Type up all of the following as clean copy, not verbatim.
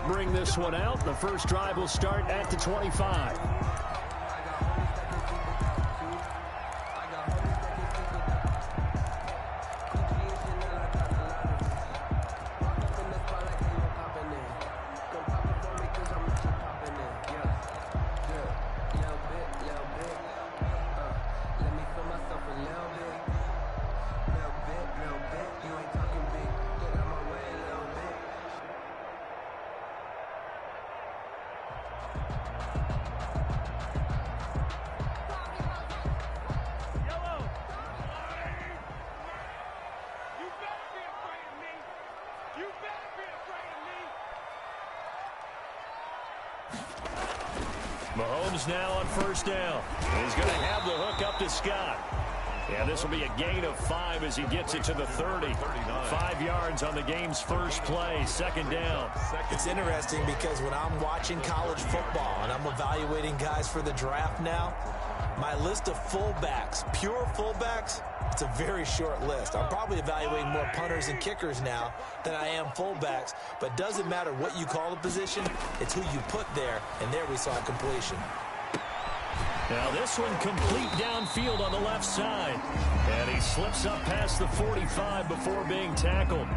bring this one out. The first drive will start at the 25. Mahomes now on first down. He's going to have the hook up to Scott. Yeah, this will be a gain of 5 as he gets it to the 30. 5 yards on the game's first play, second down. It's interesting because when I'm watching college football and I'm evaluating guys for the draft now, my list of fullbacks, pure fullbacks, it's a very short list. I'm probably evaluating more punters and kickers now than I am fullbacks, but it doesn't matter what you call the position, it's who you put there, and there we saw completion. Now this one complete downfield on the left side, and he slips up past the 45 before being tackled.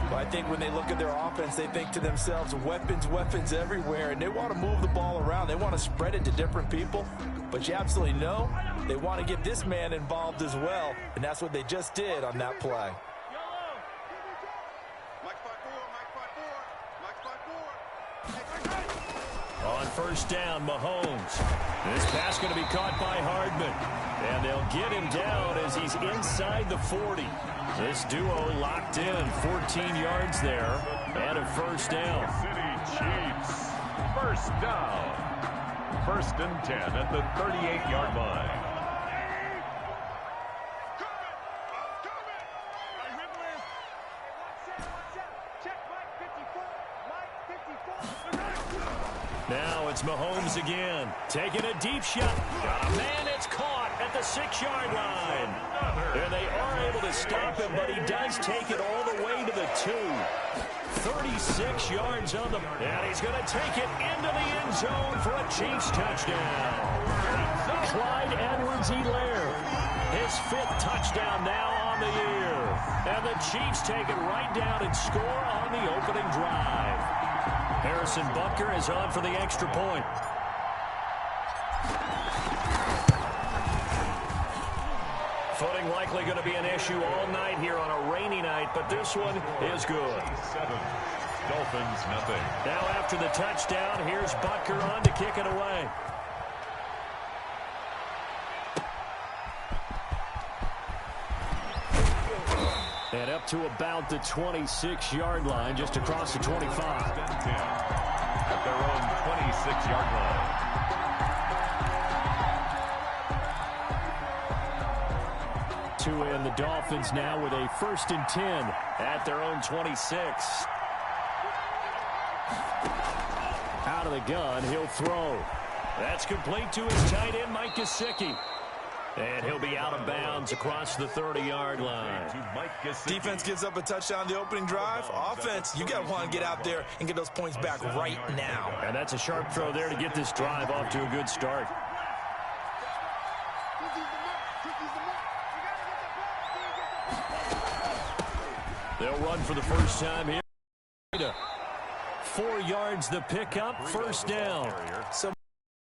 Well, I think when they look at their offense, they think to themselves, weapons, weapons everywhere, and they want to move the ball around. They want to spread it to different people, but you absolutely know they want to get this man involved as well, and that's what they just did on that play. On first down, Mahomes. This pass going to be caught by Hardman, and they'll get him down as he's inside the 40. This duo locked in, 14 yards there, and a first down. City Chiefs, first down. First and 10 at the 38-yard line. Now it's Mahomes again, taking a deep shot. Got a man, it's caught at the 6-yard line. And they are able to stop him, but he does take it all the way to the 2. 36 yards on the... And he's going to take it into the end zone for a Chiefs touchdown. Clyde Edwards-Helaire, his 5th touchdown now on the year. And the Chiefs take it right down and score on the opening drive. Harrison Butker is on for the extra point. Footing likely going to be an issue all night here on a rainy night, but this one is good. 7, Dolphins, nothing. Now after the touchdown, here's Butker on to kick it away. And up to about the 26-yard line, just across the 25. At their own 26-yard line. To end the Dolphins now with a first and 10 at their own 26. Out of the gun, he'll throw. That's complete to his tight end, Mike Gesicki. And he'll be out of bounds across the 30-yard line. Defense gives up a touchdown the opening drive. Offense, you got to want to get out there and get those points back right now. And that's a sharp throw there to get this drive off to a good start. They'll run for the first time here. 4 yards the pickup, first down. So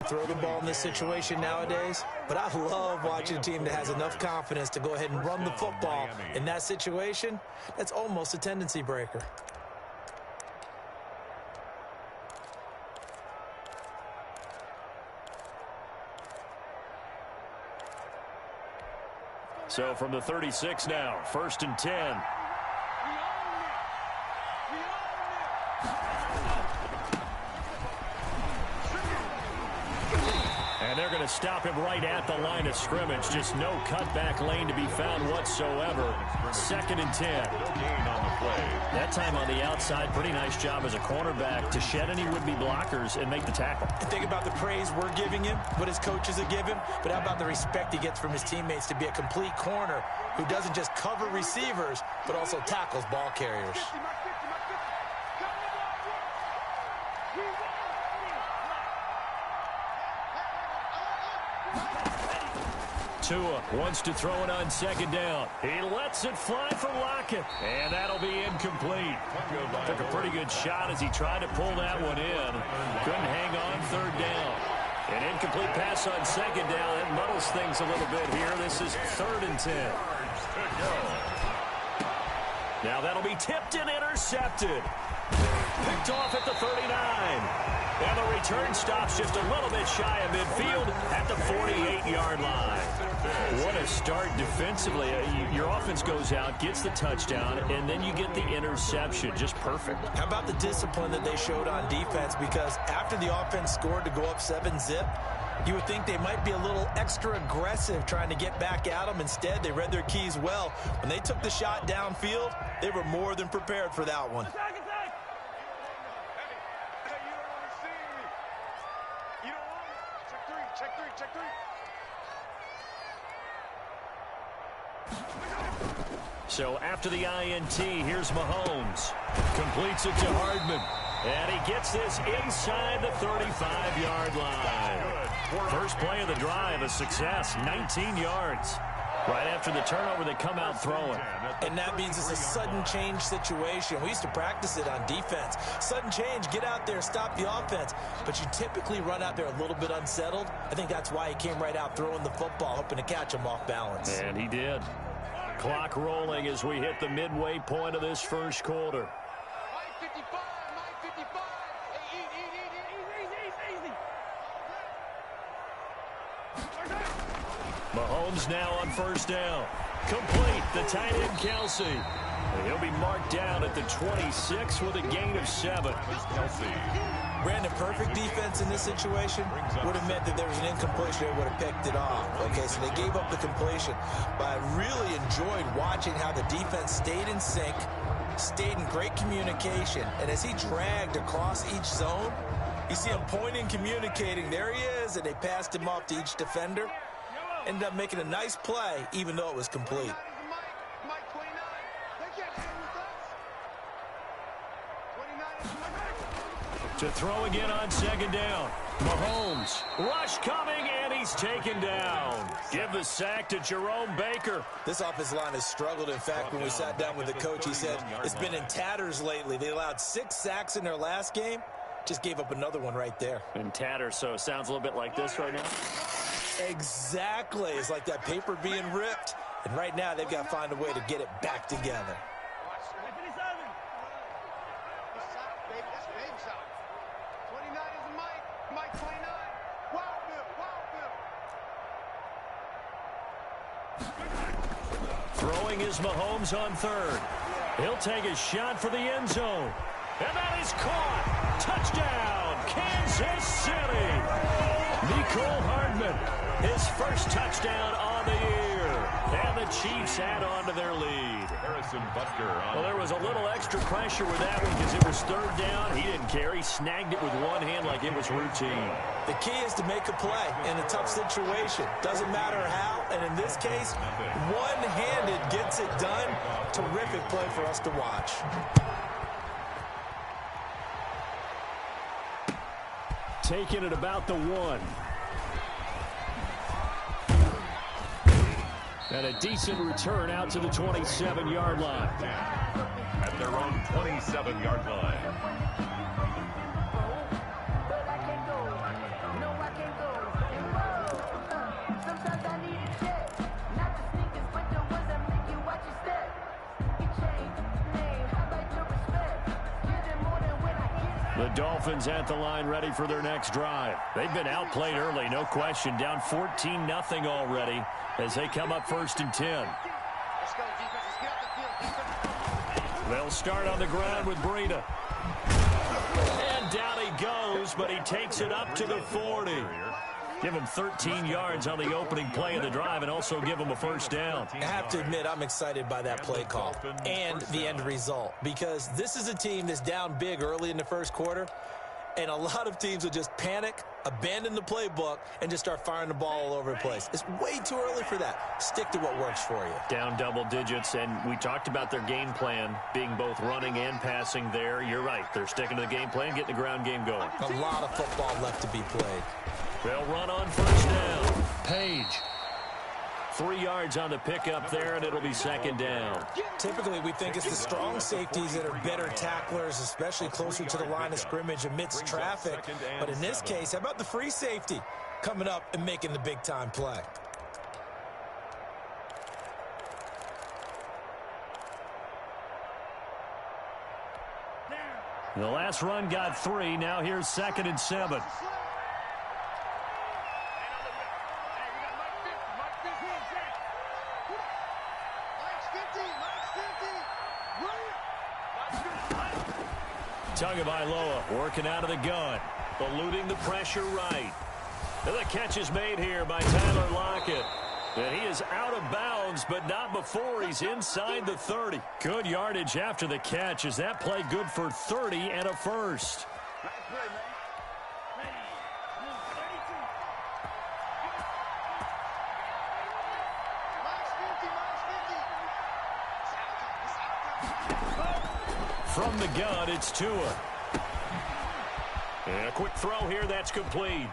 throw the ball in this situation nowadays, but I love watching a team that has enough confidence to go ahead and run the football in that situation. That's almost a tendency breaker. So from the 36 now, first and 10. They're going to stop him right at the line of scrimmage. Just no cutback lane to be found whatsoever. Second and 10. That time on the outside, pretty nice job as a cornerback to shed any would-be blockers and make the tackle. Think about the praise we're giving him, what his coaches have given, but how about the respect he gets from his teammates to be a complete corner who doesn't just cover receivers, but also tackles ball carriers. Tua wants to throw it on second down. He lets it fly for Lockett, and that'll be incomplete. Took a pretty good shot as he tried to pull that one in. Couldn't hang on third down. An incomplete pass on second down. It muddles things a little bit here. This is 3rd and 10. Now that'll be tipped and intercepted. Picked off at the 39. And the return stops just a little bit shy of midfield at the 48-yard line. What a start defensively. Your offense goes out, gets the touchdown, and then you get the interception. Just perfect. How about the discipline that they showed on defense? Because after the offense scored to go up 7-zip, you would think they might be a little extra aggressive trying to get back at them. Instead, they read their keys well. When they took the shot downfield, they were more than prepared for that one. So after the INT, here's Mahomes. Completes it to Hardman. And he gets this inside the 35-yard line. First play of the drive, a success, 19 yards. Right after the turnover, they come out throwing. And that means it's a sudden change situation. We used to practice it on defense. Sudden change, get out there, stop the offense. But you typically run out there a little bit unsettled. I think that's why he came right out throwing the football, hoping to catch him off balance. And he did. Clock rolling as we hit the midway point of this first quarter. Mahomes now on first down. Complete, the tight end Kelsey. And he'll be marked down at the 26 with a gain of 7. Brandon, perfect defense in this situation would have meant that there was an incompletion. They would have picked it off. Okay, so they gave up the completion. But I really enjoyed watching how the defense stayed in sync, stayed in great communication. And as he dragged across each zone, you see him pointing, communicating. There he is, and they passed him off to each defender. Ended up making a nice play, even though it was complete. To throw again on second down. Mahomes. Rush coming, and he's taken down. Give the sack to Jerome Baker. This offensive line has struggled. In fact, when we sat down with the coach, he said it's been in tatters lately. They allowed 6 sacks in their last game. Just gave up another one right there. In tatters, so it sounds a little bit like this right now. Exactly. It's like that paper being ripped. And right now, they've got to find a way to get it back together. Throwing is Mahomes on third. He'll take a shot for the end zone. And that is caught. Touchdown, Kansas City. Nicole Hardman, his first touchdown on the year. And the Chiefs add on to their lead. Well, there was a little extra pressure with that one because it was third down. He didn't care. He snagged it with one hand like it was routine. The key is to make a play in a tough situation. Doesn't matter how. And in this case, one-handed gets it done. Terrific play for us to watch. Taking it about the 1. And a decent return out to the 27-yard line. At their own 27-yard line. The Dolphins at the line ready for their next drive. They've been outplayed early, no question. Down 14-0 already as they come up 1st and 10. They'll start on the ground with Breida. And down he goes, but he takes it up to the 40. Give him 13 yards on the opening play of the drive and also give him a first down. I have to admit, I'm excited by that play call and the end result because this is a team that's down big early in the first quarter, And a lot of teams will just panic, abandon the playbook, and just start firing the ball all over the place. It's way too early for that. Stick to what works for you. Down double digits, and we talked about their game plan being both running and passing there. You're right. They're sticking to the game plan, getting the ground game going. A lot of football left to be played. They'll run on first down. Page. 3 yards on the pickup there, and it'll be second down. Typically, we think it's the strong safeties that are better tacklers, especially closer to the line of scrimmage amidst traffic. But in this case, how about the free safety coming up and making the big-time play? The last run got 3. Now here's 2nd and 7. Tagovailoa working out of the gun, eluding the pressure right. And the catch is made here by Tyler Lockett. And he is out of bounds, but not before he's inside the 30. Good yardage after the catch. Is that play good for 30 and a first? From the gun, it's Tua. And a quick throw here, that's complete.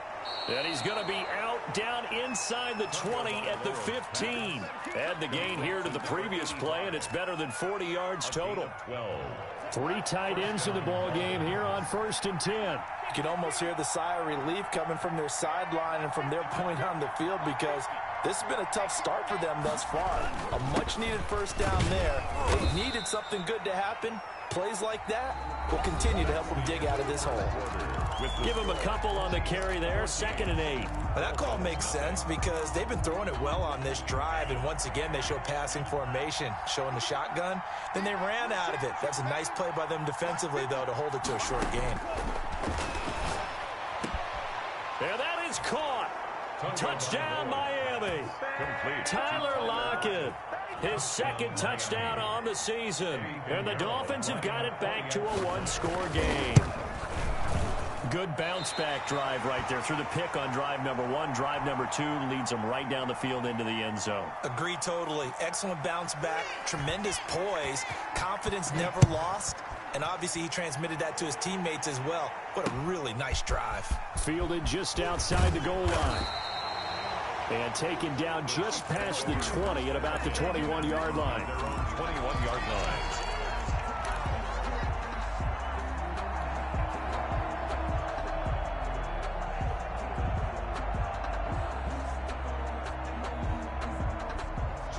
And he's going to be out down inside the 20 at the 15. Add the gain here to the previous play, and it's better than 40 yards total. 3 tight ends in the ball game here on 1st and 10. You can almost hear the sigh of relief coming from their sideline and from their point on the field, because this has been a tough start for them thus far. A much-needed first down there. They needed something good to happen. Plays like that will continue to help them dig out of this hole. Give them a couple on the carry there. 2nd and 8. Well, that call makes sense because they've been throwing it well on this drive, and once again they show passing formation, showing the shotgun. Then they ran out of it. That's a nice play by them defensively, though, to hold it to a short gain. And that is caught. Touchdown, Miami. Tyler Lockett. His 2nd touchdown on the season. And the Dolphins have got it back to a 1-score game. Good bounce-back drive right there through the pick on drive number 1. Drive number 2 leads them right down the field into the end zone. Agree totally. Excellent bounce back. Tremendous poise. Confidence never lost. And obviously he transmitted that to his teammates as well. What a really nice drive. Fielded just outside the goal line. And taken down just past the 20 at about the 21-yard line. 21-yard line.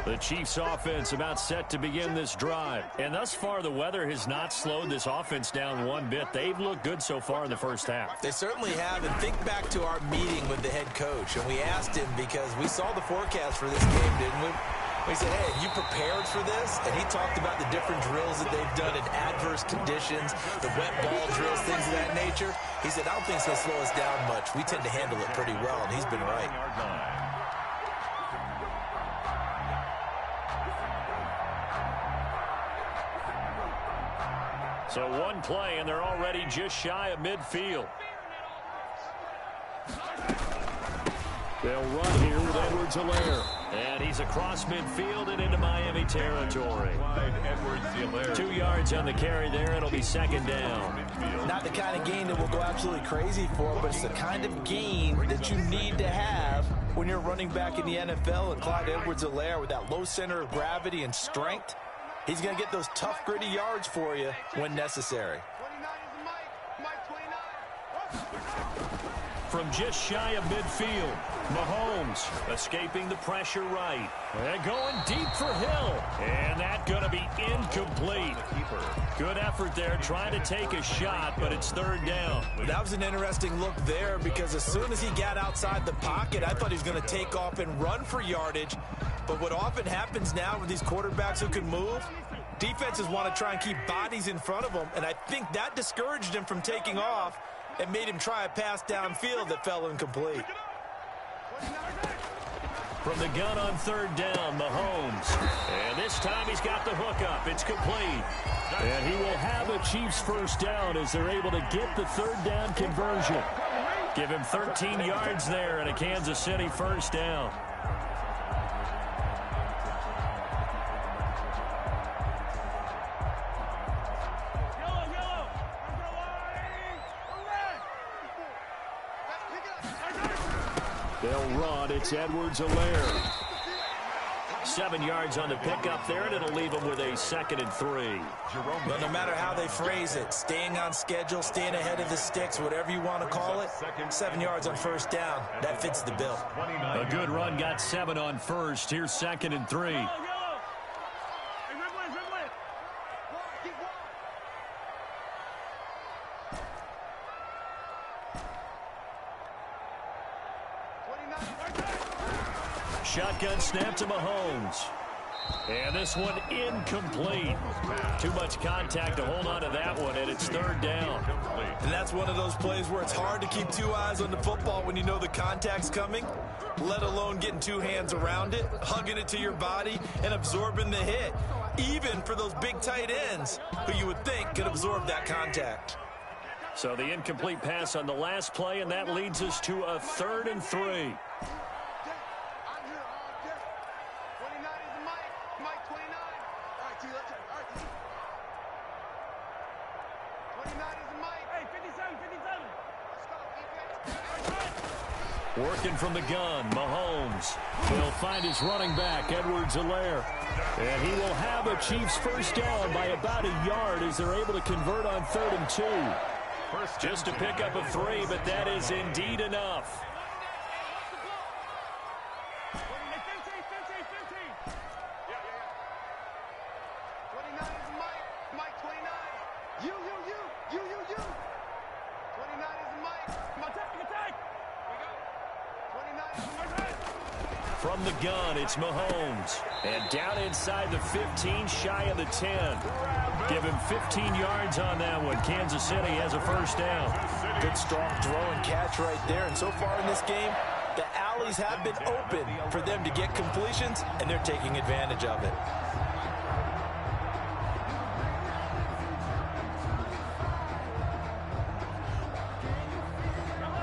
The Chiefs offense about set to begin this drive. And thus far, the weather has not slowed this offense down one bit. They've looked good so far in the first half. They certainly have. And think back to our meeting with the head coach. And we asked him, because we saw the forecast for this game, didn't we? We said, hey, are you prepared for this? And he talked about the different drills that they've done in adverse conditions, the wet ball drills, things of that nature. He said, I don't think it's going to slow us down much. We tend to handle it pretty well, and he's been right. So one play, and they're already just shy of midfield. They'll run here with Edwards-Helaire. And he's across midfield and into Miami territory. 2 yards on the carry there. It'll be 2nd down. Not the kind of gain that will go absolutely crazy for, but it's the kind of gain that you need to have when you're running back in the NFL. And Clyde Edwards-Helaire, with that low center of gravity and strength, he's going to get those tough, gritty yards for you when necessary. From just shy of midfield, Mahomes escaping the pressure right. And going deep for Hill. And that's going to be incomplete. Good effort there, trying to take a shot, but it's 3rd down. That was an interesting look there, because as soon as he got outside the pocket, I thought he was going to take off and run for yardage. But what often happens now with these quarterbacks who can move, defenses want to try and keep bodies in front of them, and I think that discouraged him from taking off and made him try a pass downfield that fell incomplete. From the gun on third down, Mahomes. And this time he's got the hookup. It's complete. And he will have a Chiefs first down as they're able to get the third down conversion. Give him 13 yards there and a Kansas City first down. They'll run. It's Edwards-Helaire. 7 yards on the pickup there, and it'll leave them with a 2nd and 3. But no matter how they phrase it, staying on schedule, staying ahead of the sticks, whatever you want to call it, 7 yards on first down, that fits the bill. A good run, got 7 on first. Here's 2nd and 3. Shotgun snap to Mahomes. And this one incomplete. Too much contact to hold on to that one, and it's 3rd down. And that's one of those plays where it's hard to keep 2 eyes on the football when you know the contact's coming, let alone getting 2 hands around it, hugging it to your body, and absorbing the hit, even for those big tight ends who you would think could absorb that contact. So the incomplete pass on the last play, and that leads us to a 3rd and 3. Working from the gun, Mahomes. He'll find his running back, Edwards-Helaire. And he will have a Chiefs first down by about a yard as they're able to convert on 3rd and 2. Just to pick up a 3, but that is indeed enough. From the gun, it's Mahomes. And down inside the 15, shy of the 10. Give him 15 yards on that one. Kansas City has a first down. Good, strong throw and catch right there. And so far in this game, the alleys have been open for them to get completions, and they're taking advantage of it.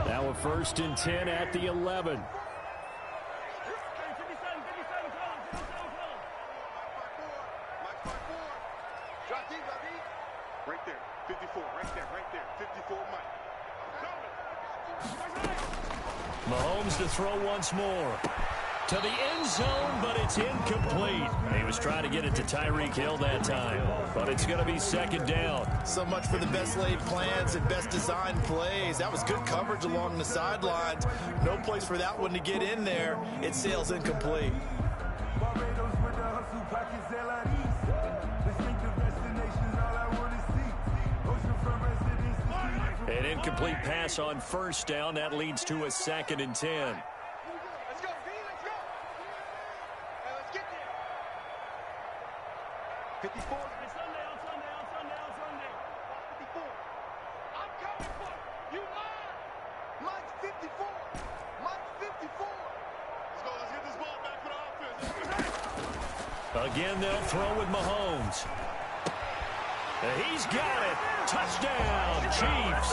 Now a 1st and 10 at the 11. Right there, 54, right there, 54, Mike. Mahomes to throw once more. To the end zone, but it's incomplete. He was trying to get it to Tyreek Hill that time, but it's going to be 2nd down. So much for the best laid plans and best designed plays. That was good coverage along the sidelines. No place for that one to get in there. It sails incomplete. An incomplete pass on first down. That leads to a 2nd and 10. Let's go, B, let's go. Hey, let's get there. 54. On Sunday. 54. I'm coming for you. Mike's 54. Mike's 54. Let's go, let's get this ball back for the offense. Again, they'll throw with Mahomes. He's got it. Touchdown, Chiefs.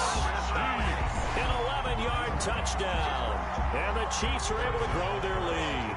An 11-yard touchdown. And the Chiefs are able to grow their lead.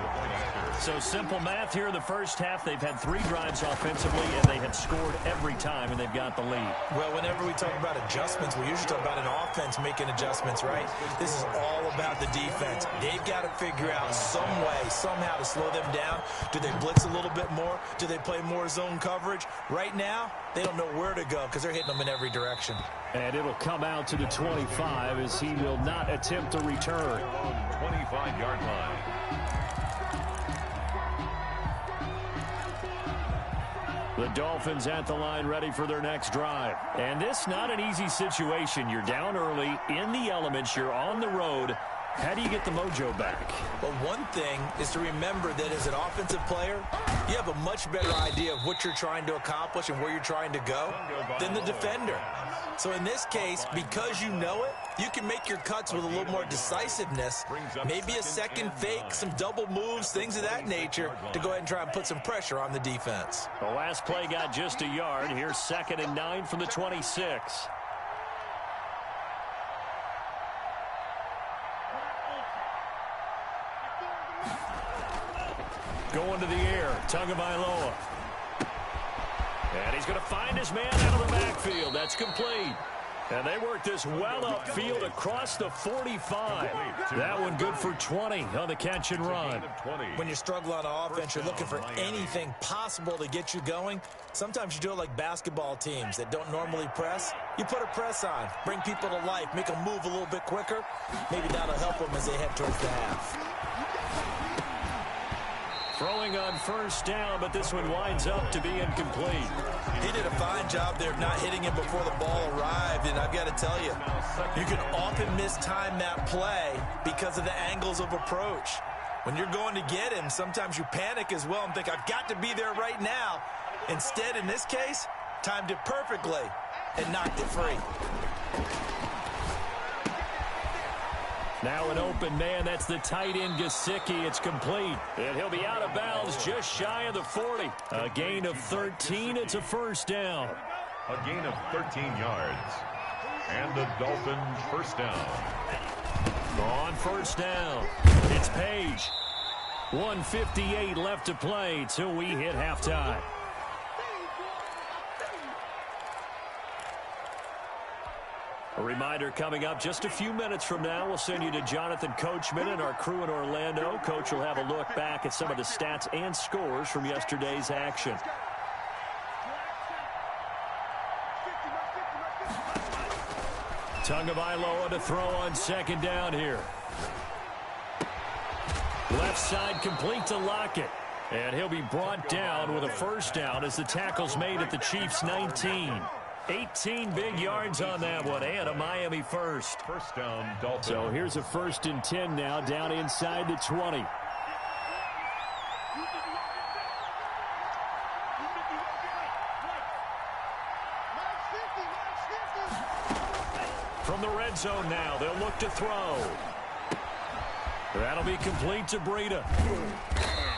So simple math here in the first half. They've had 3 drives offensively, and they have scored every time, and they've got the lead. Well, whenever we talk about adjustments, we usually talk about an offense making adjustments, right? This is all about the defense. They've got to figure out some way, somehow to slow them down. Do they blitz a little bit more? Do they play more zone coverage? Right now, they don't know where to go because they're hitting them in every direction. And it'll come out to the 25 as he will not attempt to return. 25-yard line. The Dolphins at the line ready for their next drive. And this not an easy situation. You're down early in the elements. You're on the road. How do you get the mojo back? Well, one thing is to remember that as an offensive player, you have a much better idea of what you're trying to accomplish and where you're trying to go than the defender. So in this case, because you know it, you can make your cuts with a little more decisiveness, maybe a second fake, some double moves, things of that nature, to go ahead and try and put some pressure on the defense. The last play got just a yard. Here's 2nd and 9 from the 26. Going to the air, Tagovailoa. And he's going to find his man out of the backfield. That's complete. And they work this well upfield across the 45. That one good for 20 on the catch and run. When you struggle on offense, you're looking for anything possible to get you going. Sometimes you do it like basketball teams that don't normally press. You put a press on, bring people to life, make them move a little bit quicker. Maybe that'll help them as they head towards the half. Throwing on 1st down, but this one winds up to be incomplete. He did a fine job there of not hitting him before the ball arrived, and I've got to tell you, you can often mistime that play because of the angles of approach. When you're going to get him, sometimes you panic as well and think, I've got to be there right now. Instead, in this case, timed it perfectly and knocked it free. Now an open man, that's the tight end Gesicki. It's complete. And he'll be out of bounds just shy of the 40. A gain of 13. It's a 1st down. A gain of 13 yards. And the Dolphins 1st down. On 1st down, it's Page. 1:58 left to play till we hit halftime. A reminder coming up just a few minutes from now, we'll send you to Jonathan Coachman and our crew in Orlando. Coach will have a look back at some of the stats and scores from yesterday's action. Tagovailoa to throw on 2nd down here. Left side complete to Lockett. And he'll be brought down with a 1st down as the tackle's made at the Chiefs' 19. 18 big yards on that one, and a Miami 1st. 1st down, Dolphins. So here's a 1st and 10 now, down inside the 20. From the red zone now, they'll look to throw. That'll be complete to Breida.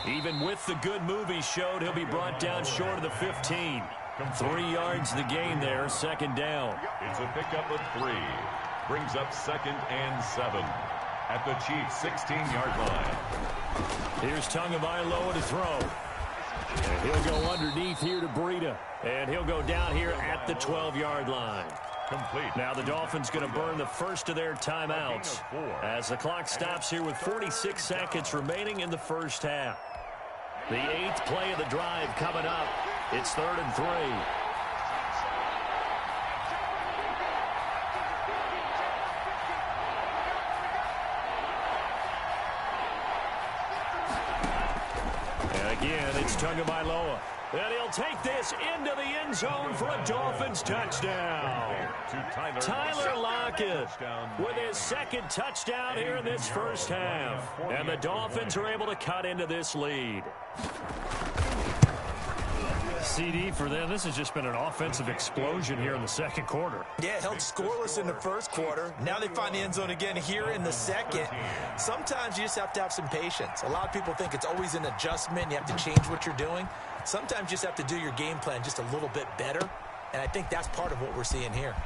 Even with the good move he showed, he'll be brought down short of the 15. 3 yards the gain there, 2nd down. It's a pickup of 3. Brings up 2nd and 7 at the Chiefs' 16-yard line. Here's Tagovailoa to throw. And he'll go underneath here to Breida. And he'll go down here at the 12-yard line. Complete. Now the Dolphins going to burn the first of their timeouts as the clock stops here with 46 seconds remaining in the 1st half. The 8th play of the drive coming up. It's 3rd and 3. And again, it's Tagovailoa. And he'll take this into the end zone for a Dolphins touchdown. Tyler Lockett with his 2nd touchdown here in this 1st half. And the Dolphins are able to cut into this lead. CD for them, this has just been an offensive explosion here in the 2nd quarter. Yeah, held scoreless in the 1st quarter. Now they find the end zone again here in the 2nd. Sometimes you just have to have some patience. A lot of people think it's always an adjustment. You have to change what you're doing. Sometimes you just have to do your game plan just a little bit better. And I think that's part of what we're seeing here.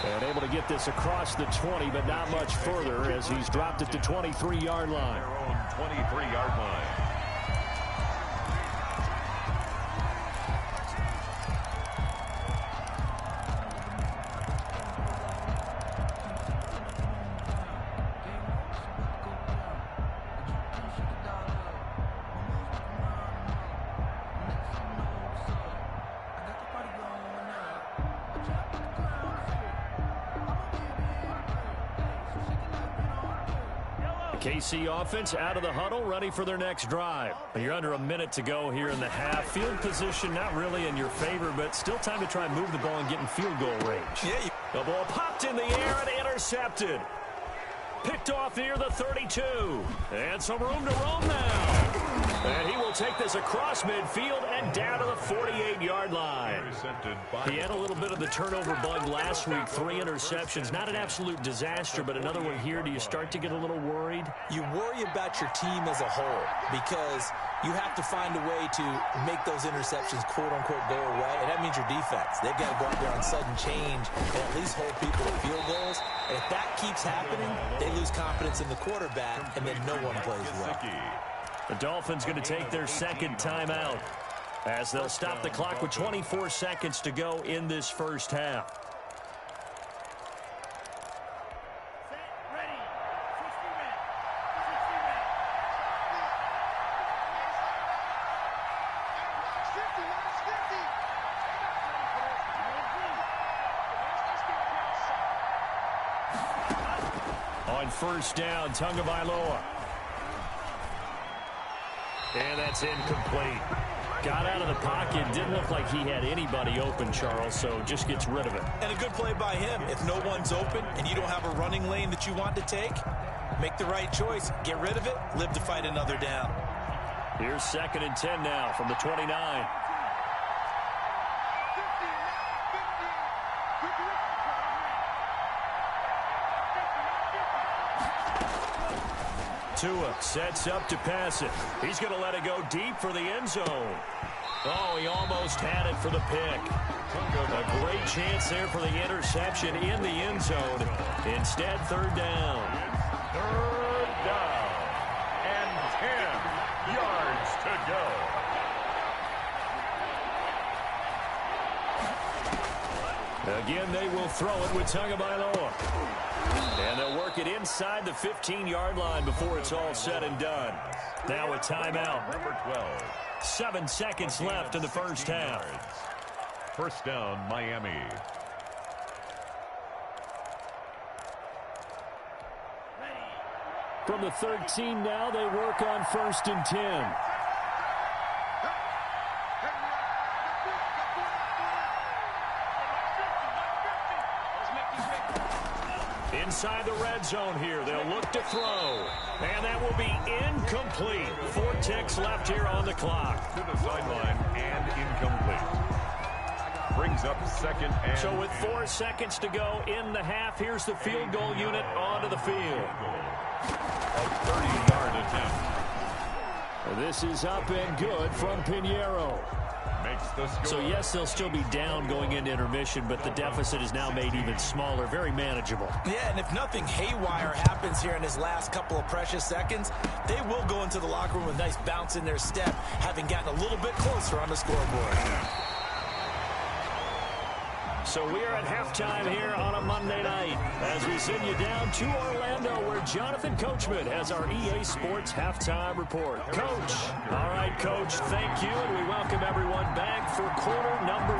And able to get this across the 20, but not much further as he's dropped it to 23-yard line. Their own 23-yard line. KC offense out of the huddle, ready for their next drive. You're under a minute to go here in the half. Field position not really in your favor, but still time to try and move the ball and get in field goal range. Yeah. The ball popped in the air and intercepted. Picked off near the 32. And some room to roam now. And he will take this across midfield and down to the 48-yard line. He had a little bit of the turnover bug last week. 3 interceptions. Not an absolute disaster, but another one here. Do you start to get a little worried? You worry about your team as a whole because you have to find a way to make those interceptions, quote-unquote, go away. And that means your defense. They've got to go out there on sudden change and at least hold people to field goals. And if that keeps happening, they lose confidence in the quarterback, and then no one plays well. The Dolphins going to take their second timeout as they'll stop the clock with 24 seconds to go in this first half. On first down, Tagovailoa. And that's incomplete. Got out of the pocket. Didn't look like he had anybody open, Charles, so just gets rid of it. And a good play by him. If no one's open and you don't have a running lane that you want to take, make the right choice. Get rid of it. Live to fight another down. Here's 2nd and 10 now from the 29. Tua sets up to pass it. He's going to let it go deep for the end zone. Oh, he almost had it for the pick. A great chance there for the interception in the end zone. Instead, 3rd down. 3rd down and 10 yards to go. Again, they will throw it with Tagovailoa. And they'll work it inside the 15-yard line before it's all said and done. Now a timeout. Number 12. 7 seconds left in the first half. First down, Miami. From the 13 now, they work on 1st and 10. Inside the red zone here. They'll look to throw. And that will be incomplete. 4 ticks left here on the clock. To the sideline and incomplete. Brings up 2nd and... So with 4 seconds to go in the half, here's the field goal unit onto the field. A 30-yard attempt. This is up and good from Pinheiro. Makes the score. So, yes, they'll still be down going into intermission, but the deficit is now made even smaller, very manageable. Yeah, and if nothing haywire happens here in his last couple of precious seconds, they will go into the locker room with a nice bounce in their step, having gotten a little bit closer on the scoreboard. So we are at halftime here on a Monday night as we send you down to Orlando where Jonathan Coachman has our EA Sports Halftime Report. Coach. All right, Coach, thank you, and we welcome everyone back for quarter number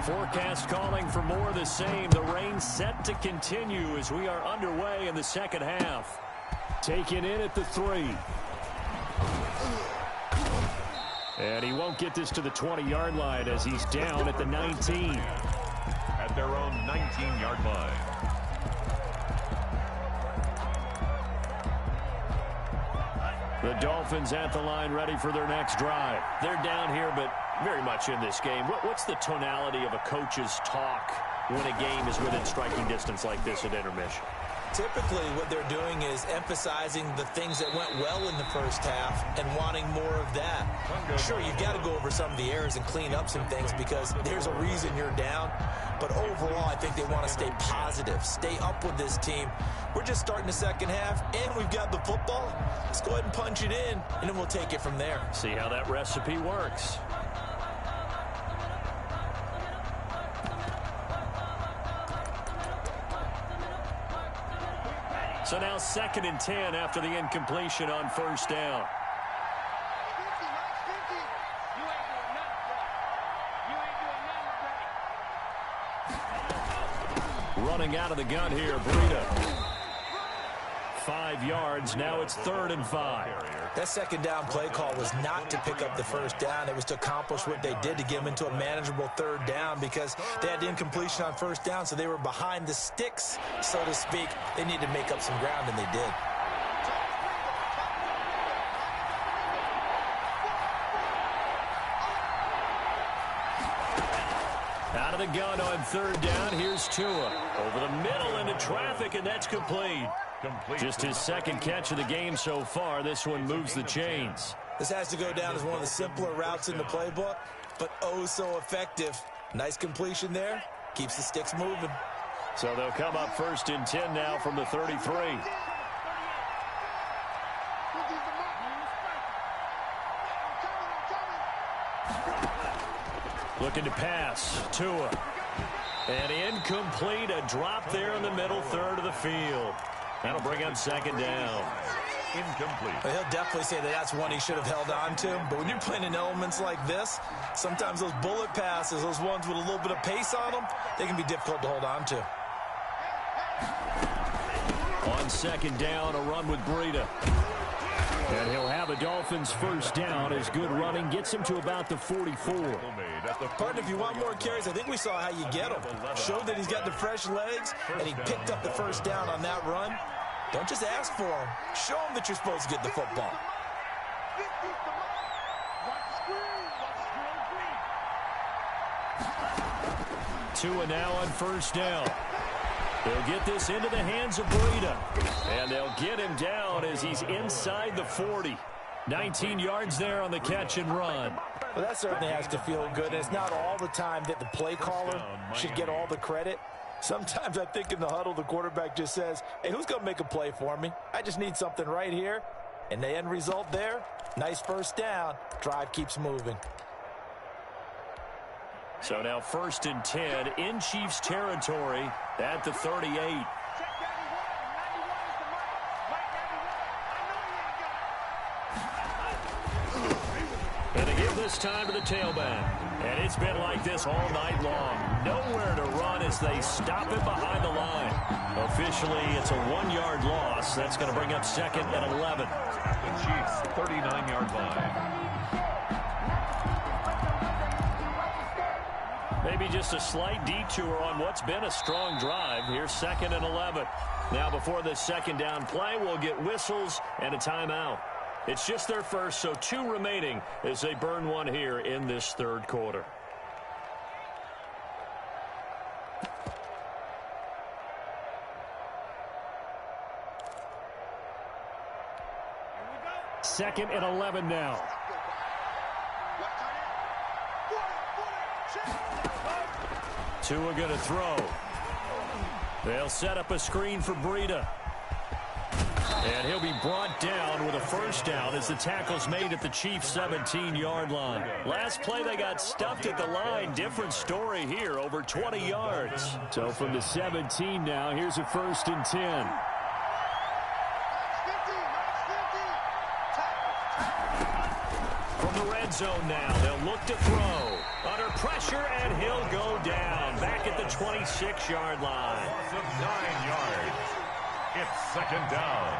3. Forecast calling for more of the same. The rain set to continue as we are underway in the second half. Taken in at the 3. And he won't get this to the 20-yard line as he's down at the 19. At their own 19-yard line. The Dolphins at the line ready for their next drive. They're down here, but very much in this game. What's the tonality of a coach's talk when a game is within striking distance like this at intermission? Typically, what they're doing is emphasizing the things that went well in the first half and wanting more of that. Sure, you've got to go over some of the errors and clean up some things because there's a reason you're down. But overall, I think they want to stay positive, stay up with this team. We're just starting the second half, and we've got the football. Let's go ahead and punch it in, and then we'll take it from there. See how that recipe works. So now 2nd and 10 after the incompletion on first down. Running out of the gun here, Breida. 5 yards. Now it's 3rd and 5. That second down play call was not to pick up the first down. It was to accomplish what they did to get them into a manageable third down because they had incompletion on first down, so they were behind the sticks, so to speak. They needed to make up some ground, and they did. Out of the gun on third down, here's Tua. Over the middle into traffic, and that's complete. Just his second catch of the game so far. This one moves the chains. This has to go down as one of the simpler routes in the playbook, but oh so effective. Nice completion there. Keeps the sticks moving. So they'll come up 1st and 10 now from the 33. Looking to pass. Tua. And incomplete. A drop there in the middle third of the field. That'll bring up 2nd down. Incomplete. Well, he'll definitely say that that's one he should have held on to. But when you're playing in elements like this, sometimes those bullet passes, those ones with a little bit of pace on them, they can be difficult to hold on to. On 2nd down, a run with Breida. And he'll have a Dolphins first down as good running gets him to about the 44. Partner, if you want more carries, I think we saw how you get him. Showed that he's got the fresh legs, and he picked up the first down on that run. Don't just ask for him. Show him that you're supposed to get the football. Tua now on first down. They'll get this into the hands of Breida. And they'll get him down as he's inside the 40. 19 yards there on the catch and run. Well, that certainly has to feel good. It's not all the time that the play caller should get all the credit. Sometimes I think in the huddle, the quarterback just says, hey, who's going to make a play for me? I just need something right here. And the end result there, nice first down. Drive keeps moving. So now 1st and 10 in Chiefs territory at the 38. And they give this time to the tailback. And it's been like this all night long. Nowhere to run as they stop him behind the line. Officially, it's a 1-yard loss. That's going to bring up 2nd and 11. The Chiefs' 39-yard line. Maybe just a slight detour on what's been a strong drive. Here's 2nd and 11. Now before the 2nd down play, we'll get whistles and a timeout. It's just their first, so 2 remaining as they burn one here in this 3rd quarter. Second and 11 now. Tua going to throw. They'll set up a screen for Breida. And he'll be brought down with a first down as the tackle's made at the Chiefs' 17-yard line. Last play, they got stuffed at the line. Different story here, over 20 yards. So from the 17 now, here's a 1st and 10. From the red zone now, they'll look to throw. Under pressure, and he'll go down. Back at the 26-yard line. 9 yards. It's 2nd down.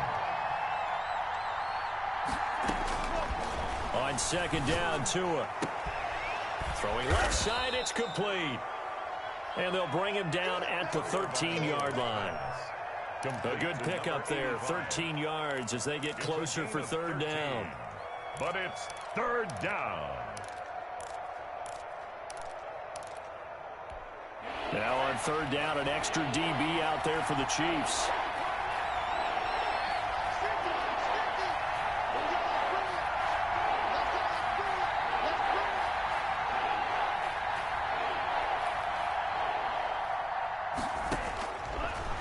On 2nd down, Tua. Throwing left side, it's complete. And they'll bring him down at the 13-yard line. A good pickup there, 13 yards as they get closer for 3rd down. But it's 3rd down. Now on 3rd down, an extra DB out there for the Chiefs.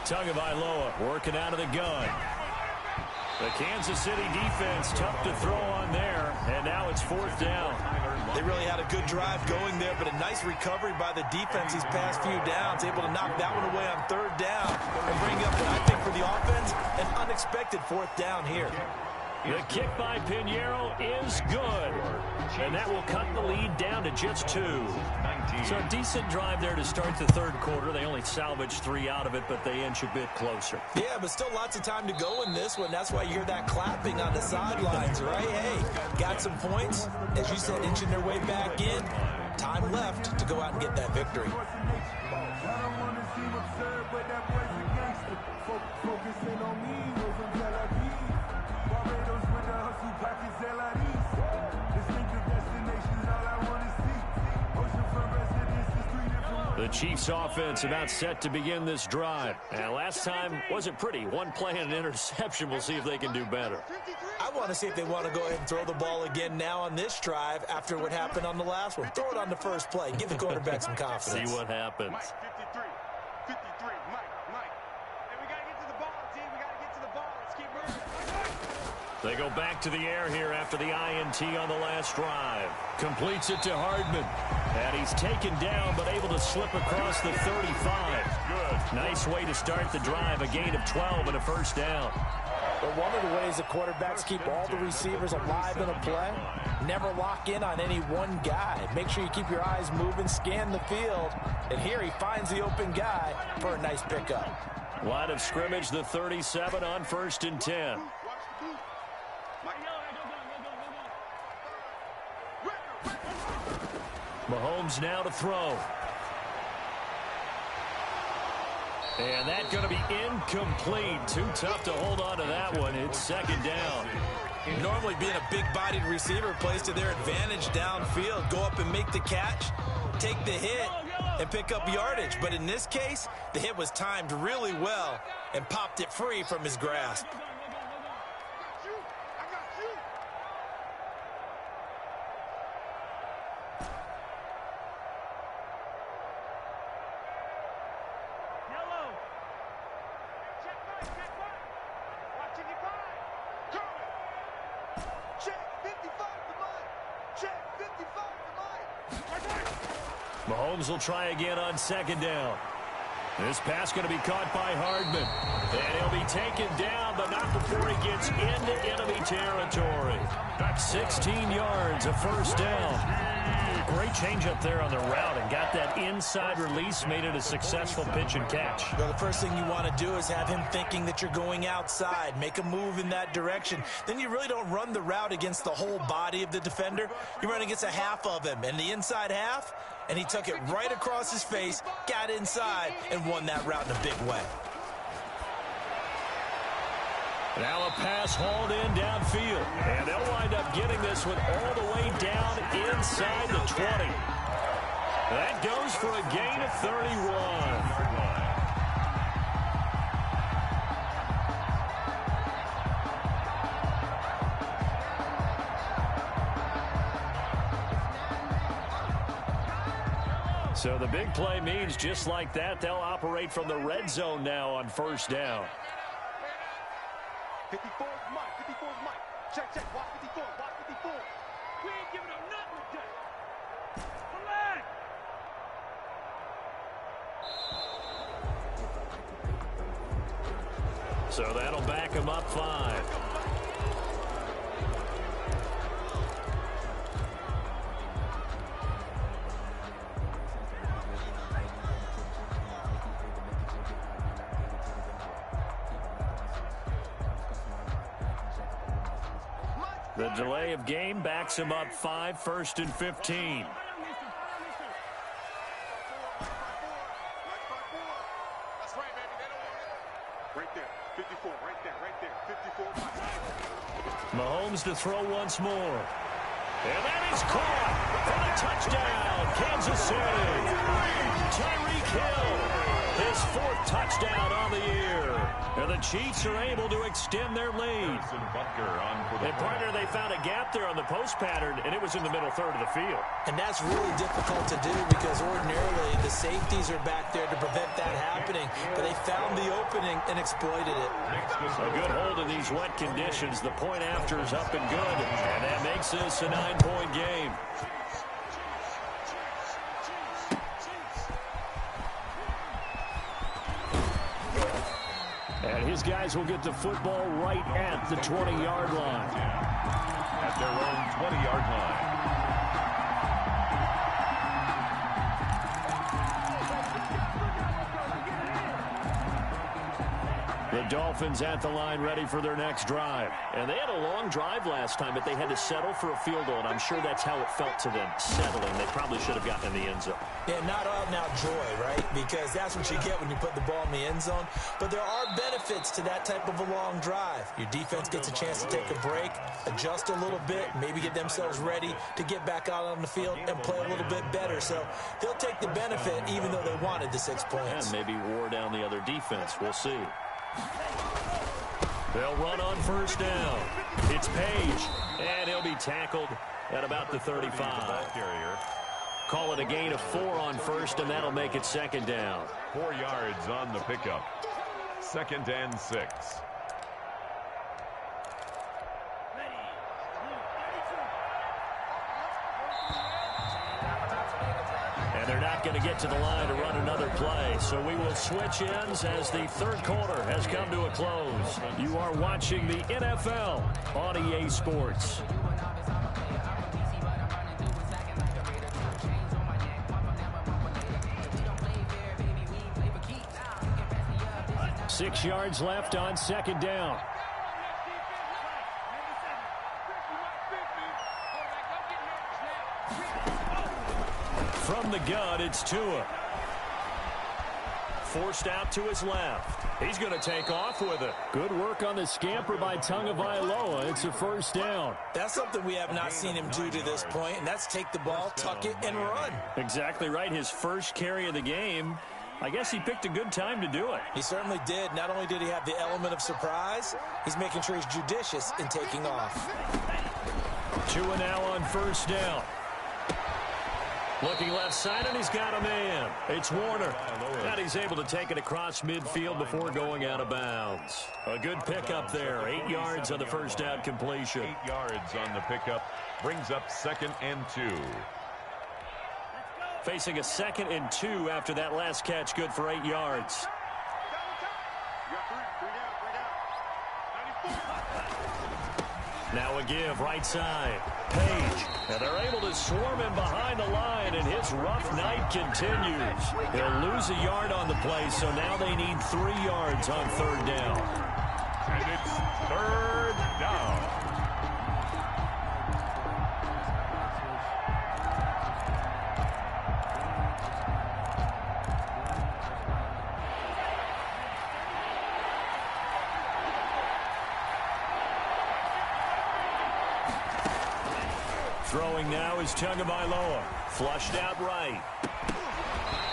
Tagovailoa working out of the gun. The Kansas City defense tough to throw on there, and now it's 4th down. They really had a good drive going there, but a nice recovery by the defense these past few downs, able to knock that one away on 3rd down and bring up what I think for the offense, an unexpected 4th down here. The kick by Pinheiro is good. And that will cut the lead down to just 2. So a decent drive there to start the third quarter. They only salvaged 3 out of it, but they inch a bit closer. Yeah, but still lots of time to go in this one. That's why you hear that clapping on the sidelines, right? Hey, got some points. As you said, inching their way back in. Time left to go out and get that victory. The Chiefs offense about set to begin this drive. And last time wasn't pretty. 1 play and an interception. We'll see if they can do better. I want to see if they want to go ahead and throw the ball again now on this drive after what happened on the last one. Throw it on the first play. Give the quarterback some confidence. See what happens. Mike, 53. 53. Mike. Hey, we got to get to the ball, team. We got to get to the ball. Let's keep moving. They go back to the air here after the INT on the last drive. Completes it to Hardman. And he's taken down, but able to slip across the 35. Good. Nice way to start the drive. A gain of 12 and a first down. But one of the ways the quarterbacks keep all the receivers alive in a play, never lock in on any one guy. Make sure you keep your eyes moving, scan the field. And here he finds the open guy for a nice pickup. Line of scrimmage, the 37 on 1st and 10. Mahomes now to throw. And that's going to be incomplete. Too tough to hold on to that one. It's 2nd down. Normally being a big-bodied receiver plays to their advantage downfield. Go up and make the catch, take the hit, and pick up yardage. But in this case, the hit was timed really well and popped it free from his grasp. Mahomes will try again on 2nd down. This pass going to be caught by Hardman. And he'll be taken down, but not before he gets into enemy territory. 16 yards, a first down. Great change up there on the route and got that inside release, made it a successful pitch and catch. Well, the first thing you want to do is have him thinking that you're going outside, make a move in that direction. Then you really don't run the route against the whole body of the defender. You run against a half of him, and the inside half, and he took it right across his face, got inside, and won that route in a big way. Now a pass hauled in downfield. And they'll wind up getting this one all the way down inside the 20. That goes for a gain of 31. So the big play means just like that, they'll operate from the red zone now on 1st down. 54 is Mike. 54 is Mike. Check. Watch 54. Watch 54. We ain't giving up nothing today. So that'll back him up 5. The delay of game backs him up 5, 1st and 15. That's right, baby. They don't want it. Right there. 54. Right there. 54. Mahomes to throw once more. And that is caught for the touchdown. Kansas City. Tyreek Hill. His 4th touchdown on the year. And the Chiefs are able to extend their lead. And partner, they found a gap there on the post pattern, and it was in the middle third of the field. And that's really difficult to do because ordinarily the safeties are back there to prevent that happening. But they found the opening and exploited it. A good hold in these wet conditions. The point after is up and good. And that makes this a 9-point game. And his guys will get the football right at the 20-yard line. At their own 20-yard line. The Dolphins at the line ready for their next drive. And they had a long drive last time, but they had to settle for a field goal, and I'm sure that's how it felt to them, settling. They probably should have gotten in the end zone. Yeah, not out-and-out joy, right? Because that's what you get when you put the ball in the end zone. But there are benefits to that type of a long drive. Your defense gets a chance to take a break, adjust a little bit, maybe get themselves ready to get back out on the field and play a little bit better. So they'll take the benefit even though they wanted the 6 points. And maybe wore down the other defense. We'll see. They'll run on first down. It's Page, and he'll be tackled at about the 35. Call it a gain of 4 on first, and that'll make it second down. 4 yards on the pickup. 2nd and 6. They're not going to get to the line to run another play, so we will switch ends as the third quarter has come to a close. You are watching the NFL on EA Sports. Six yards left on second down. From the gun, it's Tua. Forced out to his left. He's going to take off with it. Good work on the scamper by Tagovailoa. It's a first down. That's something we have not seen him do to this point, and that's take the ball, tuck it, and run. Exactly right. His first carry of the game. I guess he picked a good time to do it. He certainly did. Not only did he have the element of surprise, he's making sure he's judicious in taking off. Tua now on first down. Looking left side, and he's got a man. It's Warner. And he's able to take it across midfield before going out of bounds. A good pickup there. 8 yards on the first down completion. 8 yards on the pickup. Brings up 2nd and 2. Facing a 2nd and 2 after that last catch. Good for 8 yards. Now a give, right side. Page. And they're able to swarm him behind the line, and his rough night continues. He'll lose a yard on the play, so now they need 3 yards on third down. And it's third down. Throwing now is Tagovailoa. Flushed out right.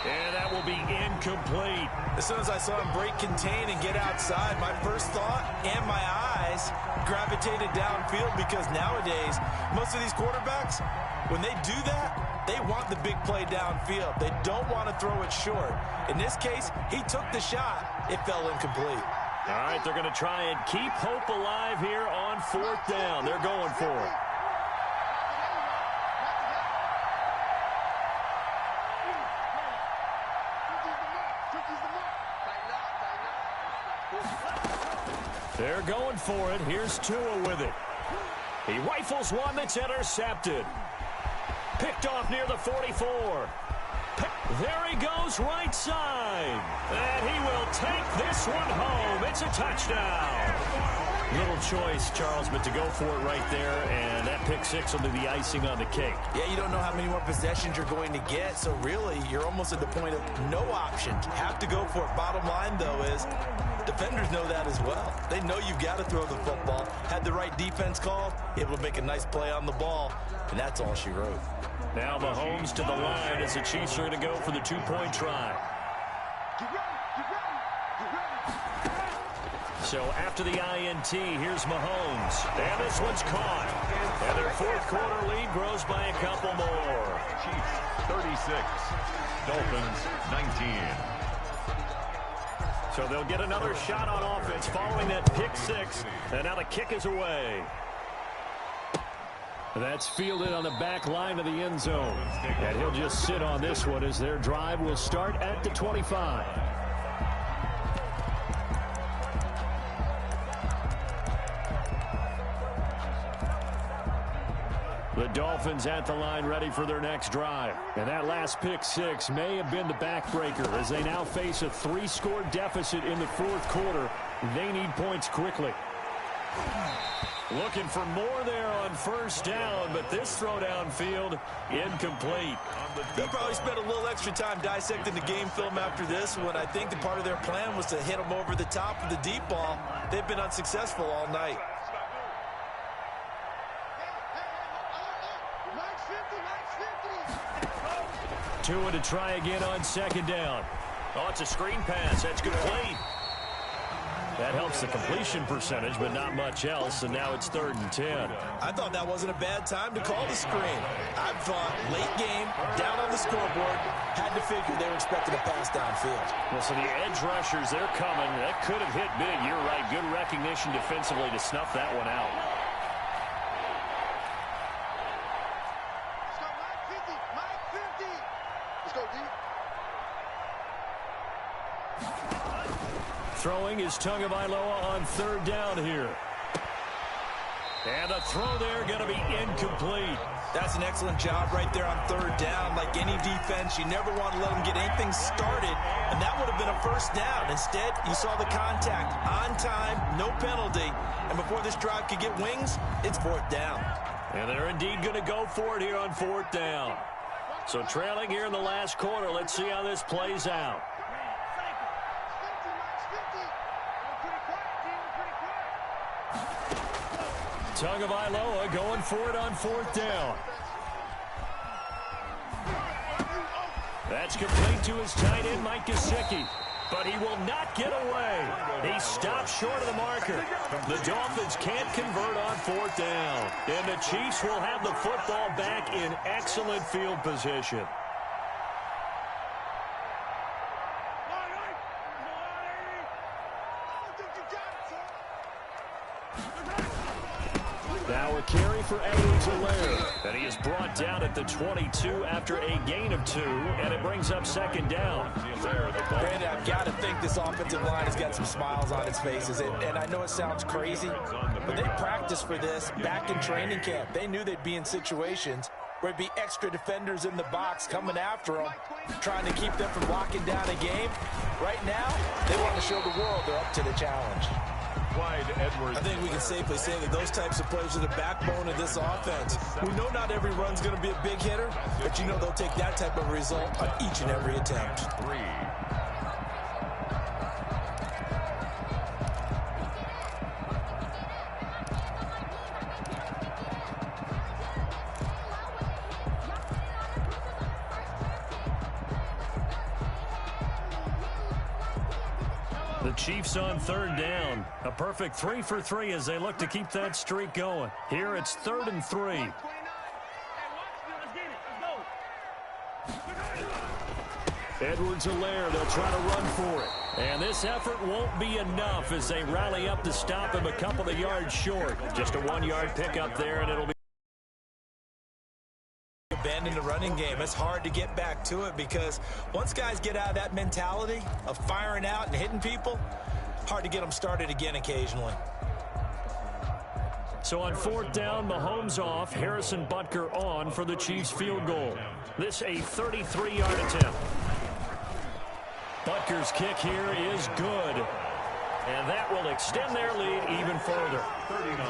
And that will be incomplete. As soon as I saw him break contain and get outside, my first thought and my eyes gravitated downfield, because nowadays, most of these quarterbacks, when they do that, they want the big play downfield. They don't want to throw it short. In this case, he took the shot. It fell incomplete. All right, they're going to try and keep hope alive here on fourth down. They're going for it. They're going for it. Here's Tua with it. He rifles one that's intercepted. Picked off near the 44. There he goes, right side. And he will take this one home. It's a touchdown. Little choice, Charles, but to go for it right there, and that pick six will be the icing on the cake. Yeah, you don't know how many more possessions you're going to get, so really you're almost at the point of no option. Have to go for it. Bottom line, though, is defenders know that as well. They know you've got to throw the football. Had the right defense call, able to make a nice play on the ball, and that's all she wrote. Now Mahomes to the line as the Chiefs are going to go for the two-point try. So after the INT, here's Mahomes. And this one's caught. And their fourth quarter lead grows by a couple more. Chiefs 36, Dolphins 19. So they'll get another shot on offense following that pick six. And now the kick is away. That's fielded on the back line of the end zone. And he'll just sit on this one as their drive will start at the 25. The Dolphins at the line ready for their next drive. And that last pick six may have been the backbreaker as they now face a 3-score deficit in the fourth quarter. They need points quickly. Looking for more there on first down, but this throw downfield incomplete. He probably spent a little extra time dissecting the game film after this when I think the part of their plan was to hit him over the top of the deep ball. They've been unsuccessful all night. Tua to try again on second down. Oh, it's a screen pass. That's complete. That helps the completion percentage, but not much else, and now it's 3rd and 10. I thought that wasn't a bad time to call the screen. I thought late game, down on the scoreboard, had to figure they were expecting a pass downfield. Well, so the edge rushers, they're coming. That could have hit big. You're right. Good recognition defensively to snuff that one out. Throwing is Tagovailoa on 3rd down here. And the throw there going to be incomplete. That's an excellent job right there on 3rd down. Like any defense, you never want to let them get anything started, and that would have been a first down. Instead, you saw the contact on time, no penalty, and before this drive could get wings, it's 4th down. And they're indeed going to go for it here on 4th down. So trailing here in the last quarter, let's see how this plays out. Tagovailoa going for it on 4th down. That's complete to his tight end, Mike Gesicki. But he will not get away. He stops short of the marker. The Dolphins can't convert on 4th down. And the Chiefs will have the football back in excellent field position. Now a carry for Edwards-Helaire. And he is brought down at the 22 after a gain of 2, and it brings up 2nd down. Brandon, I've got to think this offensive line has got some smiles on its faces. And I know it sounds crazy, but they practiced for this back in training camp. They knew they'd be in situations where it'd be extra defenders in the box coming after them, trying to keep them from locking down a game. Right now, they want to show the world they're up to the challenge. I think we can safely say that those types of plays are the backbone of this offense. We know not every run's going to be a big hitter, but you know they'll take that type of result on each and every attempt. The Chiefs on 3rd down. A perfect 3 for 3 as they look to keep that streak going. Here it's 3rd and 3. Edwards-Helaire, they'll try to run for it. And this effort won't be enough as they rally up to stop him a couple of yards short. Just a 1-yard pickup there, and it'll be abandon the running game. It's hard to get back to it because once guys get out of that mentality of firing out and hitting people, hard to get them started again occasionally. So on 4th down, Mahomes off, Harrison Butker on for the Chiefs field goal. This a 33-yard attempt. Butker's kick here is good. And that will extend their lead even further.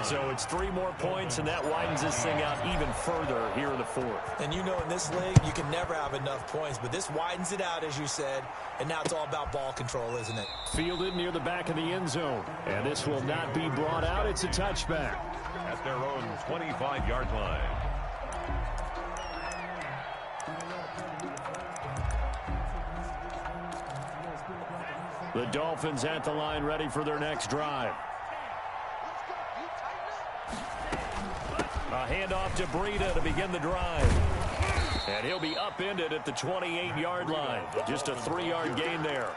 So it's 3 more points, and that widens this thing out even further here in the 4th. And you know in this league, you can never have enough points, but this widens it out, as you said, and now it's all about ball control, isn't it? Fielded near the back of the end zone. And this will not be brought out. It's a touchback. At their own 25-yard line. The Dolphins at the line ready for their next drive. A handoff to Breida to begin the drive. And he'll be upended at the 28-yard line. Just a 3-yard gain there.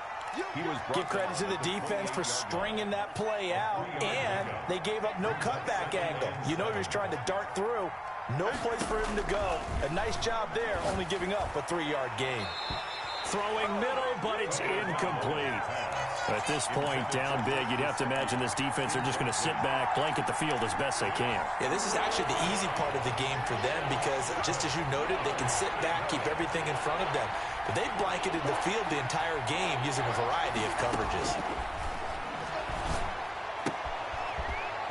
Give credit to the defense for stringing that play out, and they gave up no cutback angle. You know he was trying to dart through. No place for him to go. A nice job there, only giving up a 3-yard gain. Throwing middle, but it's incomplete. At this point, down big, you'd have to imagine this defense are just going to sit back, blanket the field as best they can. Yeah, this is actually the easy part of the game for them because, just as you noted, they can sit back, keep everything in front of them. But they've blanketed the field the entire game using a variety of coverages.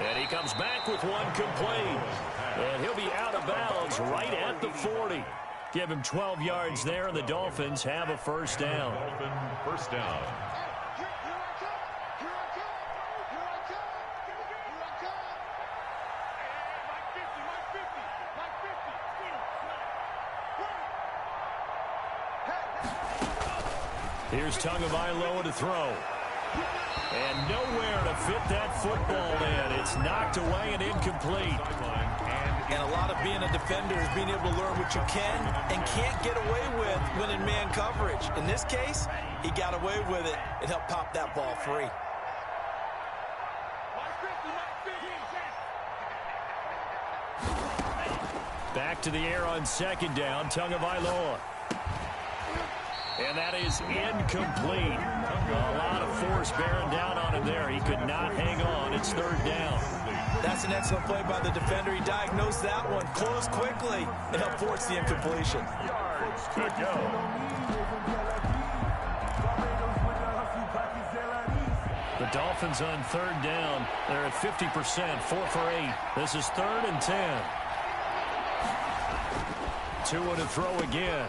And he comes back with one complete. And he'll be out of bounds right at the 40. Give him 12 yards there, and the Dolphins have a first down. First down. Here's Tagovailoa to throw. And nowhere to fit that football in. It's knocked away and incomplete. And a lot of being a defender is being able to learn what you can and can't get away with when in man coverage. In this case, he got away with it and helped pop that ball free. Back to the air on second down, Tagovailoa. And that is incomplete. A lot of force bearing down on him there. He could not hang on. It's third down. That's an excellent play by the defender. He diagnosed that one, closed quickly, and helped force the incompletion. Yards to go. The Dolphins on third down. They're at 50%, 4 for 8. This is 3rd and 10. Tua to throw again.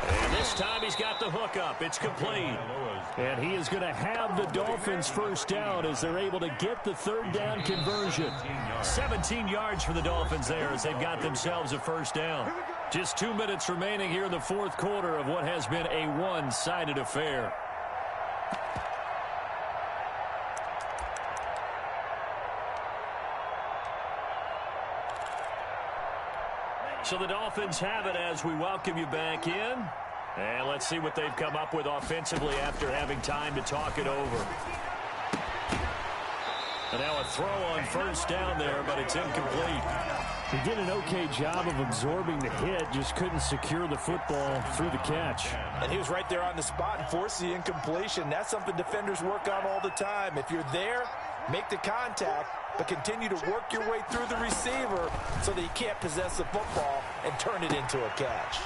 And this time he's got the hook up. It's complete. And he is going to have the Dolphins first down as they're able to get the third down conversion. 17 yards for the Dolphins there as they've got themselves a first down. Just 2 minutes remaining here in the fourth quarter of what has been a one-sided affair. So the Dolphins have it as we welcome you back in. And let's see what they've come up with offensively after having time to talk it over. And now a throw on first down there, but it's incomplete. He did an okay job of absorbing the hit, just couldn't secure the football through the catch. And he was right there on the spot and forced the incompletion. That's something defenders work on all the time. If you're there, make the contact, but continue to work your way through the receiver so that you can't possess the football and turn it into a catch.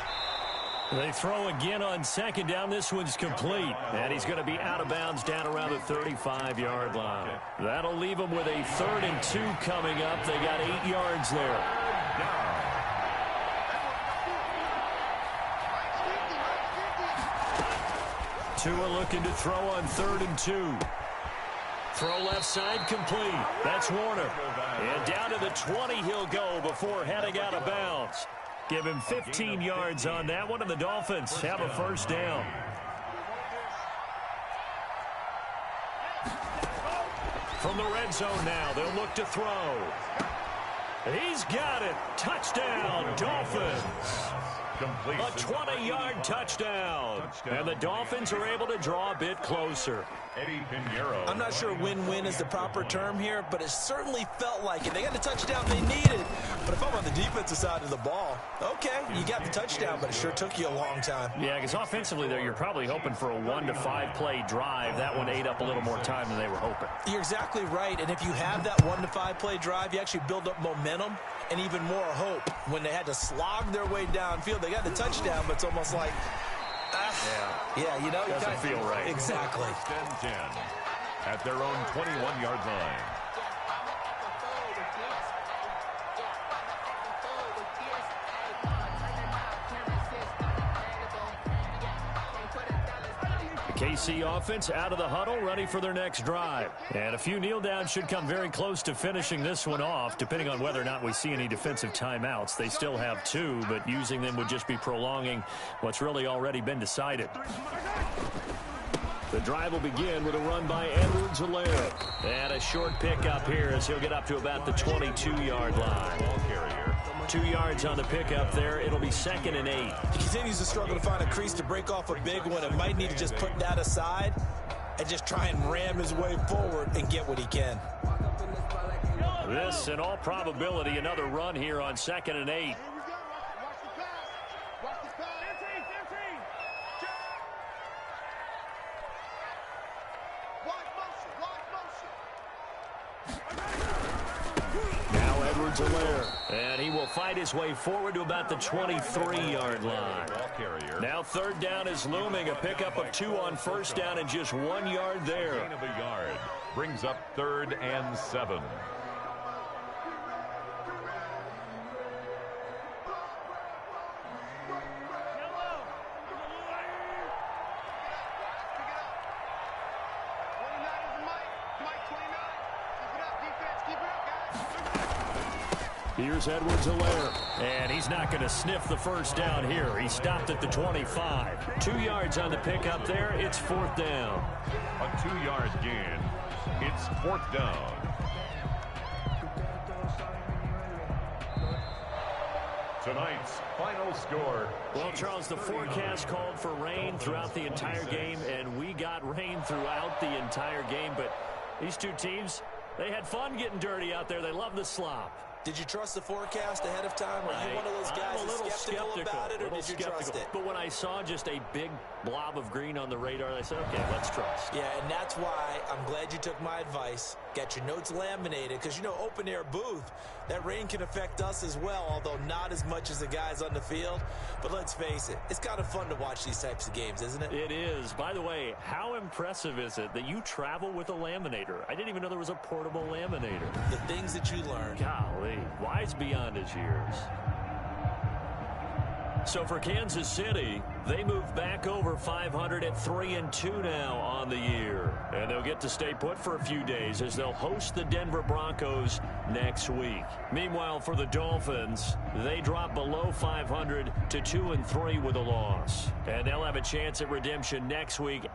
They throw again on second down. This one's complete. And he's going to be out of bounds down around the 35-yard line. That'll leave them with a 3rd and 2 coming up. They got 8 yards there. Tua looking to throw on 3rd and 2. Throw left side complete. That's Warner. And down to the 20 he'll go before heading out of bounds. Give him 15 yards on that one, and the Dolphins have a first down. From the red zone now, they'll look to throw. He's got it. Touchdown, Dolphins. Complete. A 20-yard touchdown. And the Dolphins are able to draw a bit closer. Eddie Pinheiro. I'm not sure win-win is the proper term here, but it certainly felt like it. They got the touchdown they needed. But if I'm on the defensive side of the ball, okay, you got the touchdown, but it sure took you a long time. Yeah, because offensively there, you're probably hoping for a 1 to 5 play drive. That one ate up a little more time than they were hoping. You're exactly right, and if you have that 1 to 5 play drive, you actually build up momentum and even more hope. When they had to slog their way downfield, they got the touchdown, but it's almost like, yeah, you know, doesn't feel right. Exactly. 10 at their own 21-yard line. KC offense out of the huddle, ready for their next drive. And a few kneel downs should come very close to finishing this one off, depending on whether or not we see any defensive timeouts. They still have 2, but using them would just be prolonging what's really already been decided. The drive will begin with a run by Edwards-Helaire. And a short pickup here as he'll get up to about the 22-yard line. Ball carrier. 2 yards on the pickup there. It'll be 2nd and 8. He continues to struggle to find a crease to break off a big one. It might need to just put that aside and just try and ram his way forward and get what he can. This, in all probability, another run here on 2nd and 8. Edwards-Helaire. And he will fight his way forward to about the 23-yard line. Now third down is looming. A pickup of 2 on first down and just 1 yard there. Gain of a yard brings up 3rd and 7. Here's Edwards-Helaire. And he's not going to sniff the first down here. He stopped at the 25. 2 yards on the pickup there. It's 4th down. A 2-yard gain. It's 4th down. Tonight's final score. Well, Charles, the forecast called for rain throughout the entire game, and we got rain throughout the entire game. But these two teams, they had fun getting dirty out there. They love the slop. Did you trust the forecast ahead of time? Are you one of those guys that's skeptical about it, or did you trust it? But when I saw just a big blob of green on the radar, I said, okay, let's trust. Yeah, and that's why I'm glad you took my advice. Get your notes laminated, because, you know, open-air booth, that rain can affect us as well, although not as much as the guys on the field. But let's face it, it's kind of fun to watch these types of games, isn't it? It is. By the way, how impressive is it that you travel with a laminator? I didn't even know there was a portable laminator. The things that you learn. Golly, wise beyond his years. So for Kansas City, they move back over 500 at 3-2 now on the year. And they'll get to stay put for a few days as they'll host the Denver Broncos next week. Meanwhile, for the Dolphins, they drop below 500 to 2-3 with a loss. And they'll have a chance at redemption next week